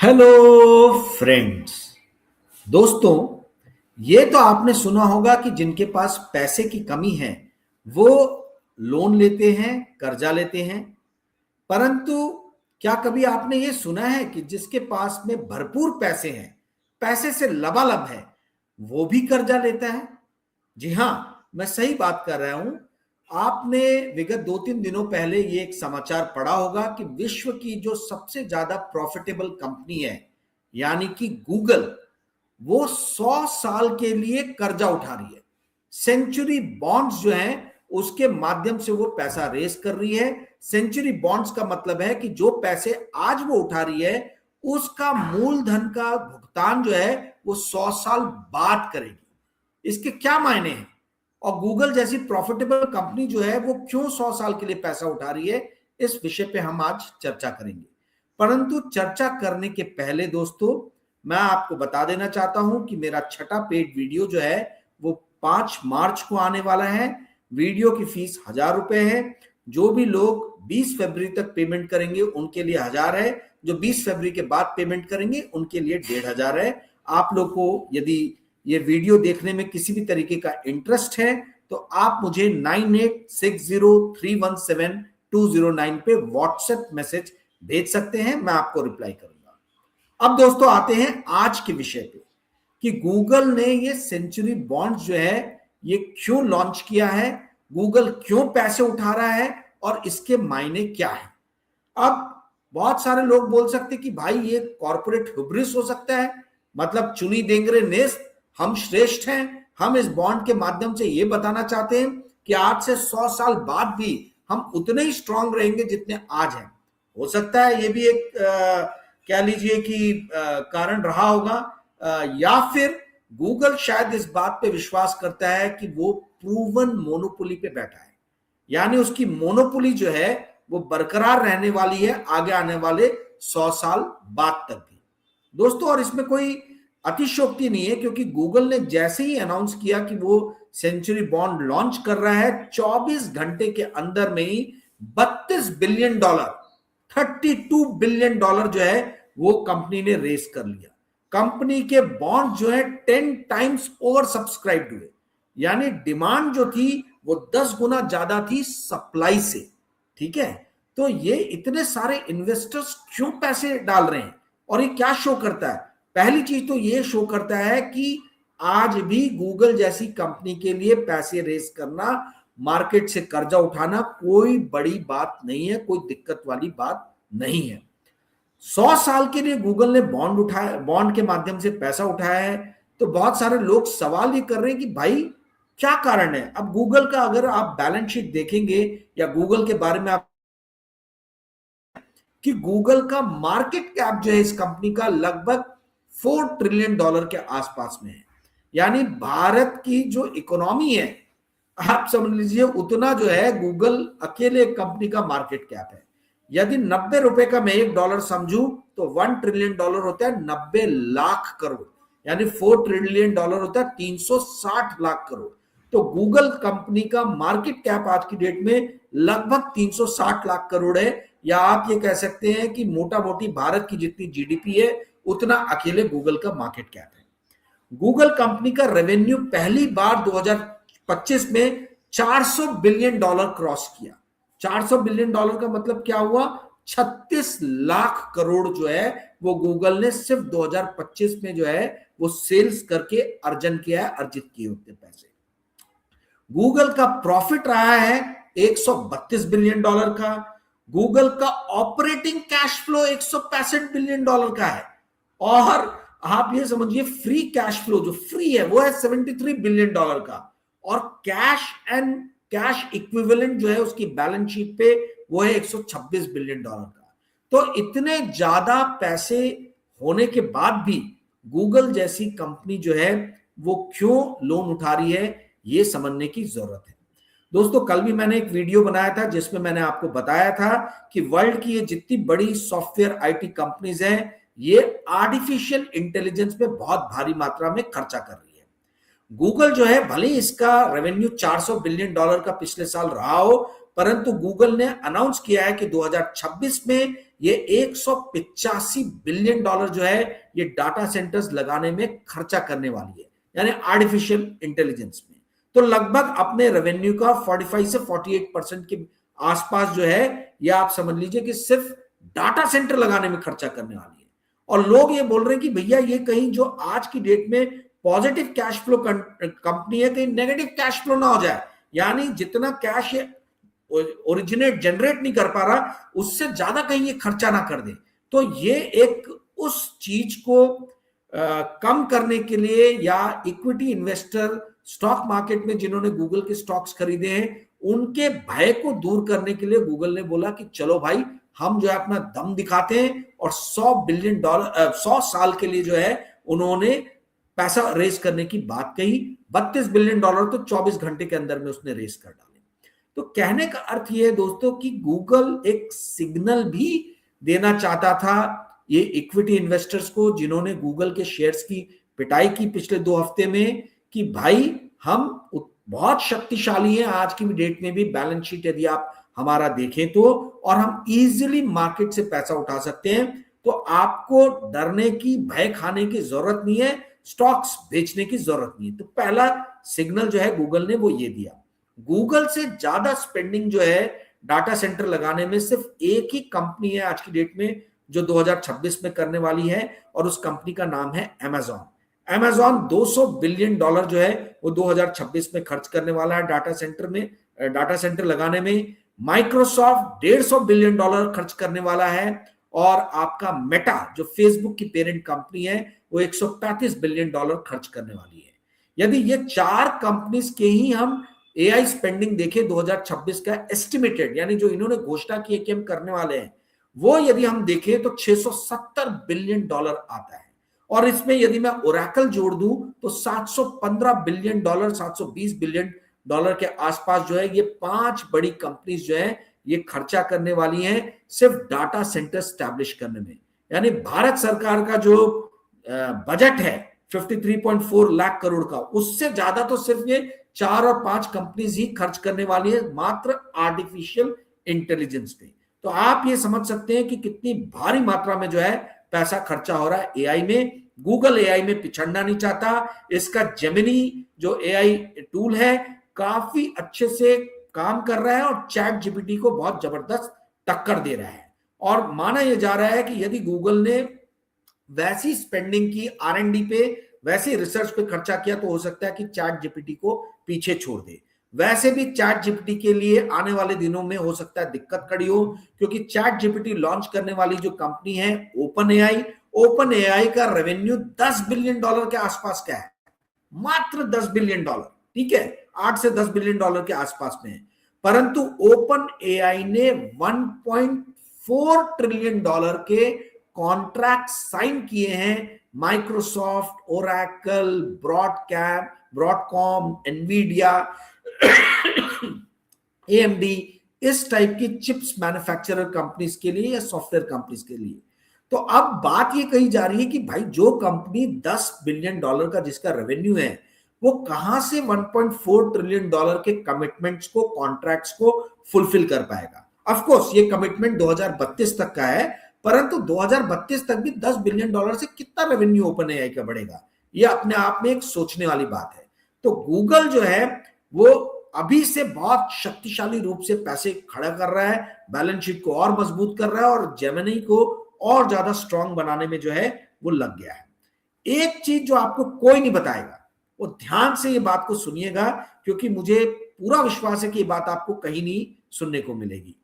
Hello friends. दोस्तों, ये तो आपने सुना होगा कि जिनके पास पैसे की कमी है वो लोन लेते हैं, कर्जा लेते हैं। परंतु क्या कभी आपने ये सुना है कि जिसके पास में भरपूर पैसे हैं, पैसे से लबालब है, वो भी कर्जा लेता है? जी हां, मैं सही बात कर रहा हूं। आपने विगत 2-3 दिनों पहले ये एक समाचार पढ़ा होगा कि विश्व की जो सबसे ज्यादा प्रॉफिटेबल कंपनी है, यानी कि गूगल, वो 100 साल के लिए कर्जा उठा रही है। सेंचुरी बॉन्ड्स जो हैं उसके माध्यम से वो पैसा रेस कर रही है। सेंचुरी बॉन्ड्स का मतलब है कि जो पैसे आज वो उठा रही है उसका मूलधन का भुगतान जो है वो 100 साल बाद करेगी। इसके क्या मायने हैं और गूगल जैसी प्रॉफिटेबल कंपनी जो है वो क्यों 100 साल के लिए पैसा उठा रही है, इस विषय पे हम आज चर्चा करेंगे। परंतु चर्चा करने के पहले दोस्तों, मैं आपको बता देना चाहता हूं कि मेरा छठा पेड वीडियो जो है वो 5 मार्च को आने वाला है। वीडियो की फीस 1000 रुपए है। जो भी लोग 20 फरवरी तक पेमेंट करेंगे उनके लिए 1000 है। जो 20 फरवरी के बाद पेमेंट करेंगे उनके लिए 1500 है। आप लोग को यदि ये वीडियो देखने में किसी भी तरीके का इंटरेस्ट है तो आप मुझे 9860317209 पे व्हाट्सएप मैसेज भेज सकते हैं, मैं आपको रिप्लाई करूंगा। अब दोस्तों आते हैं आज के विषय पे कि गूगल ने ये सेंचुरी बॉन्ड जो है ये क्यों लॉन्च किया है, गूगल क्यों पैसे उठा रहा है और इसके मायने क्या है। अब बहुत सारे लोग बोल सकते कि भाई ये कॉर्पोरेट हुब्रिस हो सकता है, मतलब चुनी देंगरे नेस्त, हम श्रेष्ठ हैं, हम इस बॉन्ड के माध्यम से ये बताना चाहते हैं कि आज से 100 साल बाद भी हम उतने ही स्ट्रांग रहेंगे जितने आज हैं। हो सकता है ये भी एक कह लीजिए कि कारण रहा होगा, या फिर गूगल शायद इस बात पे विश्वास करता है कि वो प्रूवन मोनोपोली पे बैठा है, यानी उसकी मोनोपोली जो है वो बरकरार रहने वाली है आगे आने वाले 100 साल बाद तक भी। दोस्तों, और इसमें कोई अतिशयोक्ति नहीं है, क्योंकि गूगल ने जैसे ही अनाउंस किया कि वो सेंचुरी बॉन्ड लॉन्च कर रहा है, 24 घंटे के अंदर में ही $32 बिलियन, $32 बिलियन जो है वो कंपनी ने रेस कर लिया। कंपनी के बॉन्ड जो है 10 टाइम्स ओवर सब्सक्राइब्ड हुए, यानी डिमांड जो थी वो 10 गुना ज्यादा थी सप्लाई से। ठीक है, तो ये इतने सारे इन्वेस्टर्स क्यों पैसे डाल रहे हैं और ये क्या शो करता है? पहली चीज तो ये शो करता है कि आज भी गूगल जैसी कंपनी के लिए पैसे रेस करना, मार्केट से कर्जा उठाना कोई बड़ी बात नहीं है, कोई दिक्कत वाली बात नहीं है। 100 साल के लिए गूगल ने बॉन्ड उठाया, बॉन्ड के माध्यम से पैसा उठाया है। तो बहुत सारे लोग सवाल ये कर रहे हैं कि भाई क्या कारण है। अब गूगल का अगर आप बैलेंस शीट देखेंगे या गूगल के बारे में आप, कि गूगल का मार्केट कैप जो है इस कंपनी का लगभग $4 ट्रिलियन के आसपास में है, यानी भारत की जो इकोनॉमी है आप समझ लीजिए उतना जो है गूगल अकेले कंपनी का मार्केट कैप है। यदि 90 रुपए का मैं $1 समझूं तो $1 ट्रिलियन होता है 90 लाख करोड़, यानी $4 ट्रिलियन होता है 360 लाख करोड़। तो गूगल कंपनी का मार्केट कैप आज की डेट में लगभग 360 लाख करोड़ है, या आप ये कह सकते हैं कि मोटा मोटी भारत की जितनी जीडीपी है उतना अकेले गूगल का मार्केट कैप है। गूगल कंपनी का रेवेन्यू पहली बार 2025 में $400 बिलियन क्रॉस किया। $400 बिलियन का मतलब क्या हुआ? 36 लाख करोड़ जो है वो गूगल ने सिर्फ 2025 में जो है वो सेल्स करके अर्जन किया है, अर्जित किए होते पैसे। गूगल का प्रॉफिट रहा है $132 बिलियन का। गूगल का ऑपरेटिंग कैश फ्लो $165 बिलियन का है, और आप ये समझिए फ्री कैश फ्लो जो फ्री है वो है $73 बिलियन का, और कैश एंड कैश इक्विवेलेंट जो है उसकी बैलेंस शीट पे वो है $126 बिलियन का। तो इतने ज्यादा पैसे होने के बाद भी गूगल जैसी कंपनी जो है वो क्यों लोन उठा रही है, ये समझने की जरूरत है। दोस्तों, कल भी मैंने एक वीडियो बनाया था जिसमें मैंने आपको बताया था कि वर्ल्ड की ये जितनी बड़ी सॉफ्टवेयर आईटी कंपनीज हैं ये आर्टिफिशियल इंटेलिजेंस पे बहुत भारी मात्रा में खर्चा कर रही है। गूगल जो है भले ही इसका रेवेन्यू $400 बिलियन का पिछले साल रहा हो, परंतु गूगल ने अनाउंस किया है कि 2026 में ये 185 बिलियन डॉलर जो है ये डाटा सेंटर्स लगाने में खर्चा करने वाली है, यानी आर्टिफिशियल इंटेलिजेंस में। तो लगभग अपने रेवेन्यू का 45 से 48% के आसपास जो है ये आप समझ लीजिए कि सिर्फ डाटा सेंटर लगाने में खर्चा करने वाली है। और लोग ये बोल रहे हैं कि भैया ये कहीं जो आज की डेट में पॉजिटिव कैश फ्लो कंपनी है, कहीं नेगेटिव कैश फ्लो ना हो जाए, यानी जितना कैश ये ओरिजिनेट जनरेट नहीं कर पा रहा उससे ज्यादा कहीं ये खर्चा ना कर दे। तो ये एक उस चीज को कम करने के लिए, या इक्विटी इन्वेस्टर स्टॉक मार्केट में जिन्होंने गूगल के स्टॉक्स खरीदे हैं उनके भय को दूर करने के लिए गूगल ने बोला कि चलो भाई हम जो है अपना दम दिखाते हैं, और 100 बिलियन डॉलर 100 साल के लिए जो है उन्होंने पैसा रेस करने की बात कही। 32 बिलियन डॉलर तो 24 घंटे के अंदर में उसने रेस कर डाले। तो कहने का अर्थ यह है दोस्तों कि गूगल एक सिग्नल भी देना चाहता था ये इक्विटी इन्वेस्टर्स को जिन्होंने गूगल के शेयर्स की पिटाई की पिछले 2 हफ्ते में, कि भाई हम बहुत शक्तिशाली हैं आज की डेट में भी, बैलेंस शीट यदि आप हमारा देखें तो, और हम इजीली मार्केट से पैसा उठा सकते हैं, तो आपको डरने की, भय खाने की जरूरत नहीं है, स्टॉक्स बेचने की जरूरत नहीं है। तो पहला सिग्नल जो है गूगल ने वो ये दिया। गूगल से ज्यादा स्पेंडिंग जो है डाटा सेंटर लगाने में सिर्फ एक ही कंपनी है आज की डेट में जो 2026 में करने वाली है, और उस कंपनी का नाम है अमेज़न। अमेज़न 200 बिलियन डॉलर जो है वो 2026 में खर्च करने वाला है डाटा सेंटर लगाने में। माइक्रोसॉफ्ट 150 बिलियन डॉलर खर्च करने वाला है, और आपका मेटा जो फेसबुक की पेरेंट कंपनी है वो 135 बिलियन डॉलर खर्च करने वाली है। यदि ये 4 कंपनीज के ही हम एआई स्पेंडिंग देखें 2026 का एस्टिमेटेड, यानी जो इन्होंने घोषणा की है कि हम करने वाले हैं, वो यदि हम देखें तो 670 बिलियन डॉलर आता है। और इसमें यदि मैं ओरेकल जोड़ दूं तो 715 बिलियन डॉलर, 720 बिलियन डॉलर के आसपास जो है ये 5 बड़ी कंपनीज जो है ये खर्चा करने वाली हैं सिर्फ डाटा सेंटर स्टैब्लिश करने में। यानी भारत सरकार का जो बजट है 53.4 लाख करोड़ का, उससे ज्यादा तो सिर्फ ये 4 और 5 कंपनीज ही खर्च करने वाली है मात्र आर्टिफिशियल इंटेलिजेंस पे। तो आप ये समझ सकते हैं कि कितनी भारी मात्रा में जो है पैसा खर्चा हो रहा है एआई में। गूगल एआई में पिछड़ना नहीं चाहता। इसका जेमिनी जो एआई टूल है काफी अच्छे से काम कर रहा है और चैट जीपीटी को बहुत जबरदस्त टक्कर दे रहा है। और माना यह जा रहा है कि यदि गूगल ने वैसी स्पेंडिंग की आर&डी पे, वैसी रिसर्च पे खर्चा किया तो हो सकता है कि चैट जीपीटी को पीछे छोड़ दे। वैसे भी चैट जीपीटी के लिए आने वाले दिनों में हो सकता है दिक्कत खड़ी हो, क्योंकि चैट जीपीटी लॉन्च करने वाली जो कंपनी है ओपन एआई का रेवेन्यू 10 बिलियन डॉलर के आसपास का है, मात्र 10 बिलियन डॉलर, ठीक है, 8 से 10 बिलियन डॉलर के आसपास में है। परंतु ओपन एआई ने 1.4 ट्रिलियन डॉलर के कॉन्ट्रैक्ट साइन किए हैं Microsoft, Oracle, Broadcom, Nvidia, AMD, इस टाइप की चिप्स मैन्युफैक्चरर कंपनीज के लिए या सॉफ्टवेयर कंपनीज के लिए। तो अब बात ये कही जा रही है कि भाई जो कंपनी 10 बिलियन डॉलर का जिसका रेवेन्यू है वो कहां से 1.4 ट्रिलियन डॉलर के कमिटमेंट्स को, कॉन्ट्रैक्ट्स को फुलफिल कर पाएगा। ऑफ कोर्स ये कमिटमेंट 2032 तक का है, परंतु 2032 तक भी 10 बिलियन डॉलर से कितना रेवेन्यू ओपन एआई का बढ़ेगा, ये अपने आप में एक सोचने वाली बात है। तो गूगल जो है वो अभी से बहुत शक्तिशाली रूप से पैसे खड़ा कर रहा है, बैलेंस शीट को और मजबूत कर रहा है, और जेमिनी को और ज्यादा स्ट्रांग बनाने में जो है वो लग गया है। एक चीज जो आपको कोई नहीं बताएगा, वो ध्यान से ये बात को सुनिएगा, क्योंकि मुझे पूरा विश्वास है कि ये बात आपको कहीं नहीं सुनने को मिलेगी।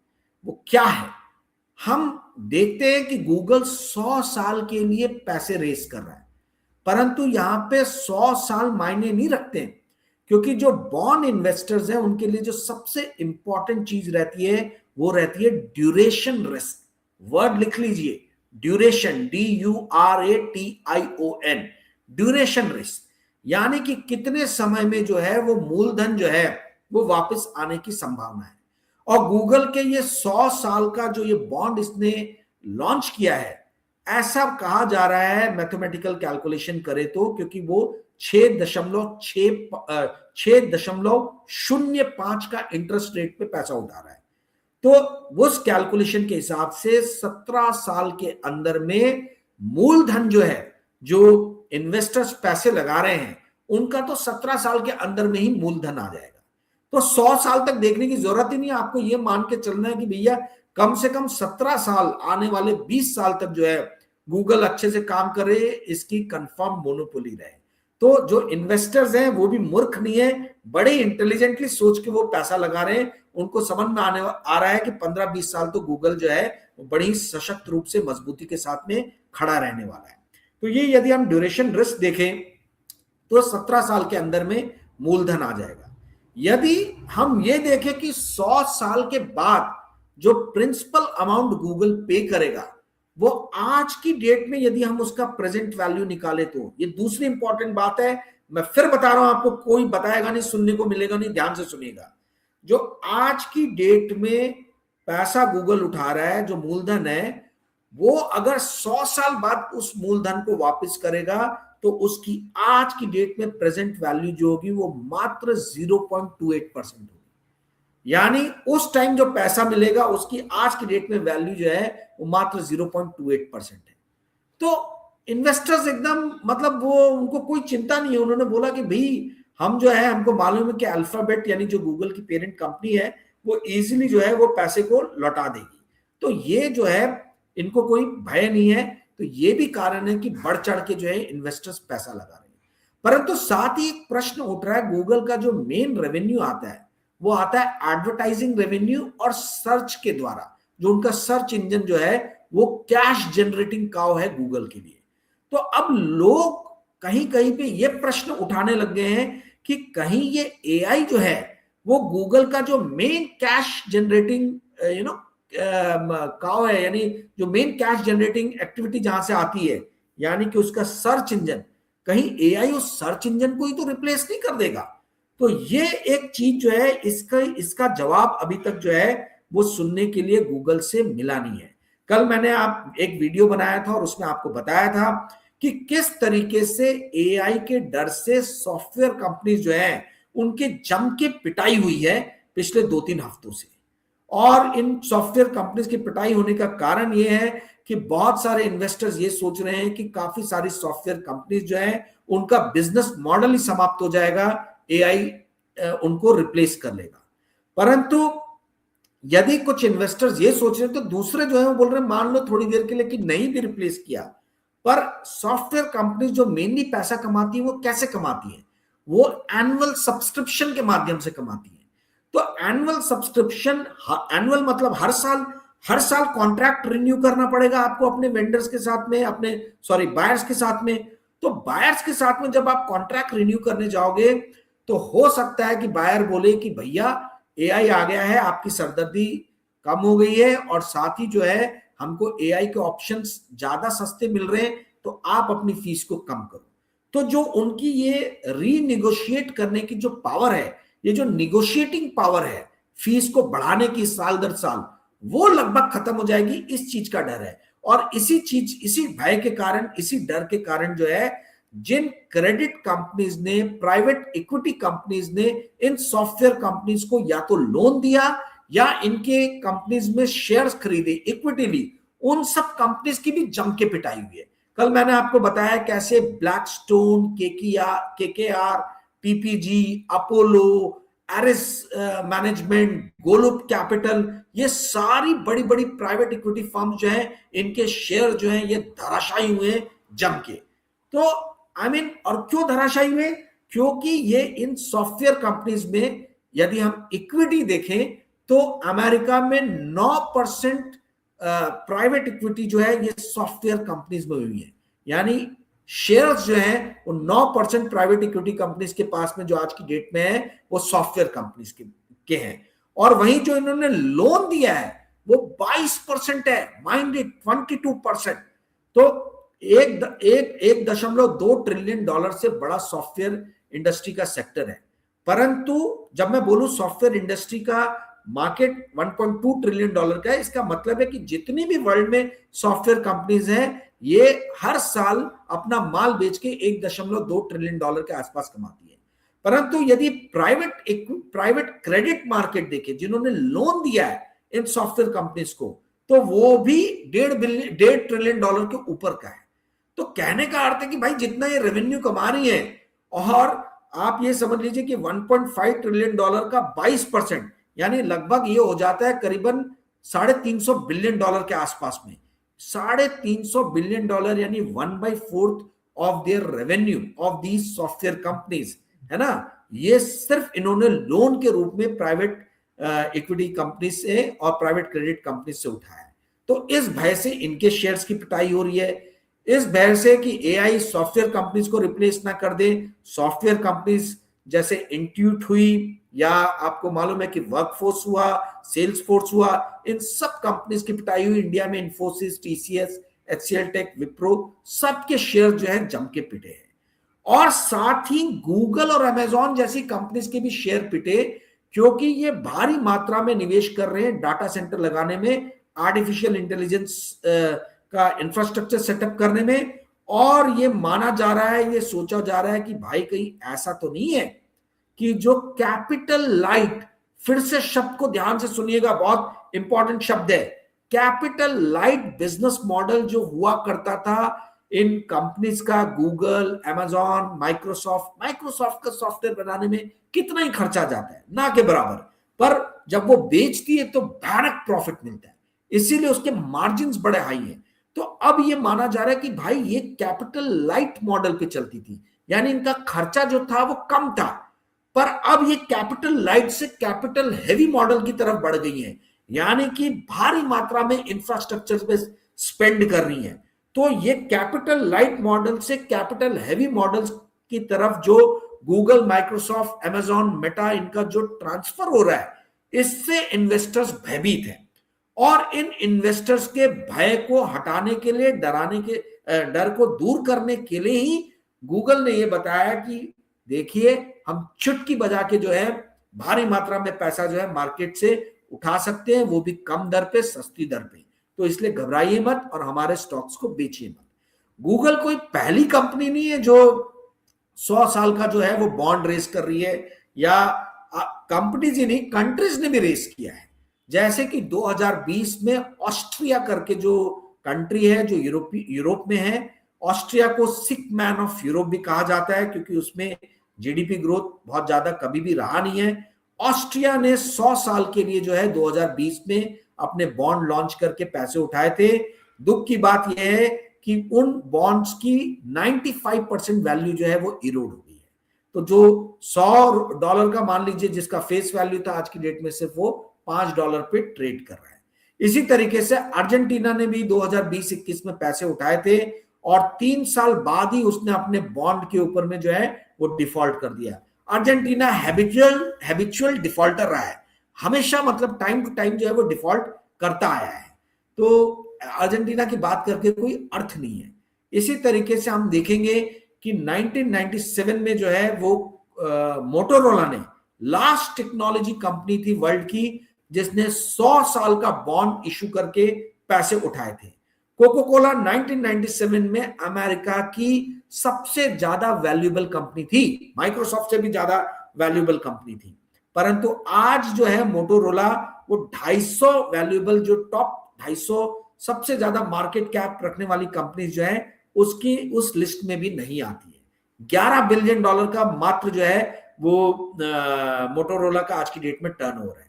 वो क्या है? हम देखते हैं कि गूगल 100 साल के लिए पैसे रेस कर रहा है, परंतु यहां पे 100 साल मायने नहीं रखते हैं, क्योंकि जो बॉन्ड इन्वेस्टर्स हैं उनके लिए जो सबसे इंपॉर्टेंट चीज रहती है वो रहती है ड्यूरेशन रिस्क। वर्ड लिख लीजिए, ड्यूरेशन, DURATION, ड्यूरेशन रिस्क, यानी कि कितने समय में जो है वो मूलधन जो है वो वापस आने की संभावना है। और गूगल के ये 100 साल का जो ये बॉन्ड इसने लॉन्च किया है, ऐसा कहा जा रहा है मैथमेटिकल कैलकुलेशन करे तो, क्योंकि वो 6.05 का इंटरेस्ट रेट पे पैसा उठा रहा है। तो उस कैलकुलेशन के हिसाब से 17 साल के अंदर में मूलधन जो है, जो इन्वेस्टर्स पैसे लगा रहे हैं, उनका तो 17 साल के अंदर में ही मूलधन आ जाएगा। तो 100 साल तक देखने की जरूरत ही नहीं, आपको ये मान के चलना है कि भैया कम से कम 17 साल, आने वाले 20 साल तक जो है गूगल अच्छे से काम करे, इसकी कंफर्म मोनोपोली रहे। तो जो इन्वेस्टर्स हैं वो भी मूर्ख नहीं है, बड़े इंटेलिजेंटली सोच के वो पैसा लगा रहे हैं। उनको समझ में आ रहा है कि 15-20 साल तो गूगल जो है वो बड़ी सशक्त रूप से मजबूती के साथ में खड़ा रहने वाला है। तो ये यदि हम ड्यूरेशन रिस्क देखें तो 17 साल के अंदर में मूलधन आ जाएगा। यदि हम ये देखें कि 100 साल के बाद जो प्रिंसिपल अमाउंट गूगल पे करेगा, वो आज की डेट में यदि हम उसका प्रेजेंट वैल्यू निकाले, तो ये दूसरी इंपॉर्टेंट बात है, मैं फिर बता रहा हूं आपको, कोई बताएगा नहीं, सुनने को मिलेगा नहीं, ध्यान से सुनिएगा। जो आज की डेट में पैसा गूगल उठा रहा है, जो मूलधन है, वो अगर 100 साल बाद उस मूलधन को वापस करेगा तो उसकी आज की डेट में प्रेजेंट वैल्यू जो होगी वो मात्र 0.28% होगी। यानी उस टाइम जो पैसा मिलेगा उसकी आज की डेट में वैल्यू जो है वो मात्र 0.28% है। तो इन्वेस्टर्स एकदम, मतलब वो, उनको कोई चिंता नहीं है। उन्होंने बोला कि भाई हम जो है, हमको मालूम है कि अल्फाबेट यानी जो गूगल की पेरेंट कंपनी है वो इजीली जो है वो पैसे को लौटा देगी। तो ये जो है इनको कोई भय नहीं है। तो ये भी कारण है कि बढ़ चढ़ के जो है इन्वेस्टर्स पैसा लगा रहे हैं। परंतु साथ ही एक प्रश्न उठ रहा है, गूगल का जो मेन रेवेन्यू आता है वो आता है एडवर्टाइजिंग रेवेन्यू और सर्च के द्वारा। जो उनका सर्च इंजन जो है वो कैश जनरेटिंग काउ है गूगल के लिए। तो अब लोग कहीं कहीं पे ये प्रश्न उठाने लग गए हैं कि कहीं ये एआई जो है वो गूगल का जो मेन कैश जनरेटिंग काउ है, यानी जो मेन कैश जनरेटिंग एक्टिविटी जहां से आती है, यानी कि उसका सर्च इंजन, कहीं एआई उस सर्च इंजन को ही तो रिप्लेस नहीं कर देगा। तो ये एक चीज जो है, इसका जवाब अभी तक जो है वो सुनने के लिए गूगल से मिला नहीं है। कल मैंने एक वीडियो बनाया था और उसमें आपको बताया था कि किस तरीके से एआई के डर से सॉफ्टवेयर कंपनीज जो है उनके जम के पिटाई हुई है पिछले 2-3 हफ्तों से। और इन सॉफ्टवेयर कंपनीज की पिटाई होने का कारण यह है कि बहुत सारे इन्वेस्टर्स ये सोच रहे हैं कि काफी सारी सॉफ्टवेयर कंपनीज जो है उनका बिजनेस मॉडल ही समाप्त हो जाएगा, एआई उनको रिप्लेस कर लेगा। परंतु यदि कुछ इन्वेस्टर्स ये सोच रहे हैं तो दूसरे जो है वो बोल रहे हैं मान लो थोड़ी देर के लिए कि नहीं भी रिप्लेस किया, पर सॉफ्टवेयर कंपनीज जो मेनली पैसा कमाती है वो कैसे कमाती है? वो एनुअल सब्सक्रिप्शन के माध्यम से कमाती है। तो एनुअल सब्सक्रिप्शन, एनुअल मतलब हर साल कॉन्ट्रैक्ट रिन्यू करना पड़ेगा आपको अपने वेंडर्स के साथ में, बायर्स के साथ में। तो बायर्स के साथ में जब आप कॉन्ट्रैक्ट रिन्यू करने जाओगे तो हो सकता है कि बायर बोले कि भैया एआई आ गया है, आपकी सरदर्दी कम हो गई है और साथ ही जो है हमको एआई के ऑप्शंस ज्यादा सस्ते मिल रहे हैं, तो आप अपनी फीस को कम करो। तो जो उनकी ये रीनिगोशिएट करने की जो पावर है, ये जो निगोशिएटिंग पावर है फीस को बढ़ाने की साल दर साल, वो लगभग खत्म हो जाएगी। इस चीज का डर है। और इसी भय के कारण, इसी डर के कारण जो है जिन क्रेडिट कंपनीज ने, प्राइवेट इक्विटी कंपनीज ने इन सॉफ्टवेयर कंपनीज को या तो लोन दिया या इनके कंपनीज में शेयर्स खरीदे, इक्विटी ली, उन सब कंपनीज की भी जम के पिटाई हुई है। कल मैंने आपको बताया कैसे Blackstone, KKR, PPG, Apollo, Ares management, Golub capital, ये सारी बड़ी बड़ी प्राइवेट इक्विटी फर्म जो है इनके शेयर जो है ये धराशायी हुए जम के। तो और क्यों धराशायी हुए? क्योंकि ये इन सॉफ्टवेयर कंपनीज में यदि हम इक्विटी देखें तो अमेरिका में 9% प्राइवेट इक्विटी जो है ये सॉफ्टवेयर कंपनीज में हुई है। यानी शेयर्स जो हैं वो 9% प्राइवेट इक्विटी कंपनीज के पास में जो आज की डेट में है वो सॉफ्टवेयर कंपनीज के हैं। और वहीं जो इन्होंने लोन दिया है वो 22% है, माइंड इट, 22%। तो 1.2 ट्रिलियन डॉलर से बड़ा सॉफ्टवेयर इंडस्ट्री का सेक्टर है। परंतु जब मैं बोलूं सॉफ्टवेयर इंडस्ट्री का मार्केट 1.2 ट्रिलियन डॉलर का है, इसका मतलब है कि जितनी भी वर्ल्ड में सॉफ्टवेयर कंपनीज हैं ये हर साल अपना माल बेच के 1.2 ट्रिलियन डॉलर के आसपास कमाती है। परंतु यदि प्राइवेट क्रेडिट मार्केट देखे, जिन्होंने लोन दिया है इन सॉफ्टवेयर कंपनीज को, तो वो भी 1.5 ट्रिलियन डॉलर के ऊपर का है। तो कहने का अर्थ है कि भाई जितना ये रेवेन्यू कमा रही है, और आप ये समझ लीजिए कि 1.5 ट्रिलियन डॉलर का 22%, यानी लगभग ये हो जाता है करीबन 350 बिलियन डॉलर के आसपास में। 350 बिलियन डॉलर यानी 1/4 of their revenue of these software companies, है ना। ये सिर्फ इन्होंने लोन के रूप में प्राइवेट इक्विटी कंपनी से और प्राइवेट क्रेडिट कंपनी से उठाया है। तो इस भय से इनके शेयर्स की पिटाई हो रही है, इस भय से कि एआई सॉफ्टवेयर कंपनीज को रिप्लेस ना कर दे। सॉफ्टवेयर कंपनीज जैसे इंट्यूट हुई, या आपको मालूम है कि वर्कफोर्स हुआ, सेल्स फोर्स हुआ, इन सब कंपनीज की पिटाई हुई इंडिया में। Infosys, TCS, HCL tech, Wipro, सबके शेयर जो है जम के पिटे हैं। और साथ ही गूगल और अमेजॉन जैसी कंपनीज के भी शेयर पिटे, क्योंकि ये भारी मात्रा में निवेश कर रहे हैं डाटा सेंटर लगाने में, आर्टिफिशियल इंटेलिजेंस का इंफ्रास्ट्रक्चर सेटअप करने में। और ये माना जा रहा है, ये सोचा जा रहा है कि भाई कहीं ऐसा तो नहीं है कि जो कैपिटल लाइट, फिर से शब्द को ध्यान से सुनिएगा, बहुत इंपॉर्टेंट शब्द है, कैपिटल लाइट बिजनेस मॉडल जो हुआ करता था इन कंपनीज का, गूगल, अमेजॉन, माइक्रोसॉफ्ट का सॉफ्टवेयर बनाने में कितना ही खर्चा जाता है, ना के बराबर, पर जब वो बेचती है तो भयानक प्रॉफिट मिलता है, इसीलिए उसके मार्जिन बड़े हाई है। तो अब ये माना जा रहा है कि भाई ये कैपिटल लाइट मॉडल पे चलती थी, यानी इनका खर्चा जो था वो कम था, पर अब ये कैपिटल लाइट से कैपिटल हेवी मॉडल की तरफ बढ़ गई है, यानी कि भारी मात्रा में इंफ्रास्ट्रक्चर पे स्पेंड कर रही है। तो ये कैपिटल लाइट मॉडल से कैपिटल हेवी मॉडल्स की तरफ जो गूगल, माइक्रोसॉफ्ट, अमेजॉन, मेटा, इनका जो ट्रांसफर हो रहा है, इससे इन्वेस्टर्स भयभीत हैं। और इन इन्वेस्टर्स के भय को हटाने के लिए, डर को दूर करने के लिए ही गूगल ने यह बताया कि देखिए हम चुटकी बजा के जो है भारी मात्रा में पैसा जो है मार्केट से उठा सकते हैं, वो भी कम दर पे, सस्ती दर पे। तो इसलिए घबराइए मत और हमारे स्टॉक्स को बेचिए मत। गूगल कोई पहली कंपनी नहीं है जो 100 साल का जो है वो बॉन्ड रेस कर रही है, या कंपनीज ही नहीं, कंट्रीज ने भी रेस किया है। जैसे कि 2020 में ऑस्ट्रिया करके जो कंट्री है जो यूरोप में है, ऑस्ट्रिया को सिक मैन ऑफ यूरोप भी कहा जाता है, क्योंकि उसमें जीडीपी ग्रोथ बहुत ज्यादा कभी भी रहा नहीं है। ऑस्ट्रिया ने 100 साल के लिए जो है 2020 में अपने बॉन्ड लॉन्च करके पैसे उठाए थे। दुख की बात यह है कि उन बॉन्ड्स की 95% वैल्यू जो है वो इरोड हो गई है। तो जो $100 का मान लीजिए जिसका फेस वैल्यू था, आज की डेट में सिर्फ वो $5 पे ट्रेड कर रहा है। इसी तरीके से अर्जेंटीना ने भी 2020-21 में पैसे उठाए थे, और 3 साल बाद ही उसने अपने बॉन्ड के ऊपर में जो है वो डिफॉल्ट कर दिया। अर्जेंटीना हैबिचुअल डिफॉल्टर रहा है, हमेशा, मतलब टाइम टू टाइम जो है वो डिफॉल्ट करता आया है। तो अर्जेंटीना की बात करके कोई अर्थ नहीं है। इसी तरीके से हम देखेंगे कि 1997 में जो है वो मोटोरोला ने, लास्ट टेक्नोलॉजी कंपनी थी वर्ल्ड की जिसने 100 साल का बॉन्ड इशू करके पैसे उठाए थे। कोको कोला 1997 में अमेरिका की सबसे ज्यादा वैल्यूएबल कंपनी थी, माइक्रोसॉफ्ट से भी ज्यादा वैल्यूएबल कंपनी थी। परंतु आज जो है मोटोरोला वो 250 वैल्यूएबल, जो टॉप 250 सबसे ज्यादा मार्केट कैप रखने वाली कंपनी जो है उसकी उस लिस्ट में भी नहीं आती है। $11 बिलियन का मात्र जो है वो मोटोरोला का आज की डेट में टर्नओवर है।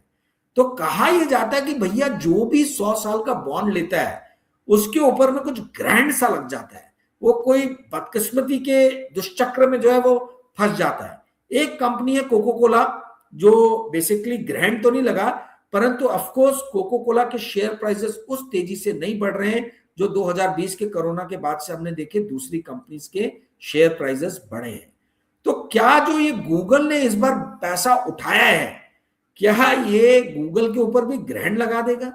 तो कहा यह जाता है कि भैया जो भी 100 साल का बॉन्ड लेता है उसके ऊपर में कुछ ग्रैंड सा लग जाता है, वो कोई बदकिस्मती के दुष्चक्र में जो है वो फंस जाता है। एक कंपनी है कोको कोला, जो बेसिकली ग्रैंड तो नहीं लगा, परंतु ऑफकोर्स कोको कोला के शेयर प्राइसेस उस तेजी से नहीं बढ़ रहे हैं जो 2020 के कोरोना के बाद से हमने देखे दूसरी कंपनीज के शेयर प्राइसेस बढ़े हैं। तो क्या जो ये गूगल ने इस बार पैसा उठाया है, क्या ये गूगल के ऊपर भी ग्रहण लगा देगा,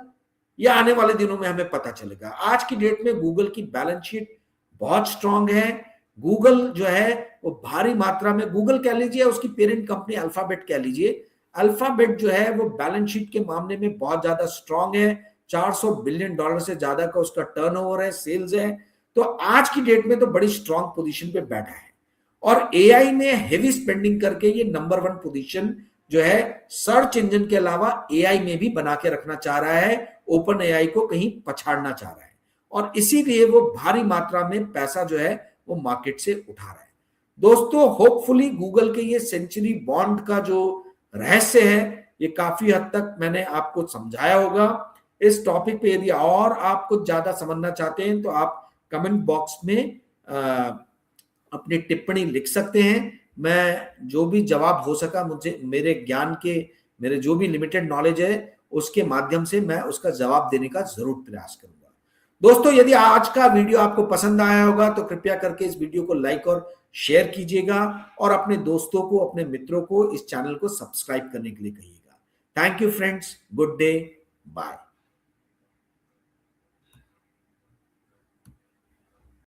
या आने वाले दिनों में हमें पता चलेगा। आज की डेट में गूगल की बैलेंस शीट बहुत स्ट्रांग है। गूगल जो है वो भारी मात्रा में, गूगल कह लीजिए, उसकी पेरेंट कंपनी अल्फाबेट कह लीजिए, अल्फाबेट जो है वो बैलेंस शीट के मामले में बहुत ज्यादा स्ट्रांग है। $400 बिलियन से ज्यादा का उसका टर्नओवर है, सेल्स है। तो आज की डेट में तो बड़ी स्ट्रांग पोजीशन पे बैठा है और एआई में हेवी स्पेंडिंग करके ये नंबर 1 पोजीशन जो है सर्च इंजन के अलावा एआई में भी बना के रखना चाह रहा है, ओपन एआई को कहीं पछाड़ना चाह रहा है और इसीलिए वो भारी मात्रा में पैसा जो है वो मार्केट से उठा रहा है। दोस्तों होपफुली गूगल के ये सेंचुरी बॉन्ड का जो रहस्य है ये काफी हद तक मैंने आपको समझाया होगा। इस टॉपिक पे यदि और आप कुछ ज्यादा समझना चाहते हैं तो आप कमेंट बॉक्स में अपनी टिप्पणी लिख सकते हैं। मैं जो भी जवाब हो सका मुझे मेरे ज्ञान के मेरे जो भी लिमिटेड नॉलेज है उसके माध्यम से मैं उसका जवाब देने का जरूर प्रयास करूंगा। दोस्तों यदि आज का वीडियो आपको पसंद आया होगा तो कृपया करके इस वीडियो को लाइक और शेयर कीजिएगा और अपने दोस्तों को अपने मित्रों को इस चैनल को सब्सक्राइब करने के लिए कहिएगा। Thank you friends, good day, bye.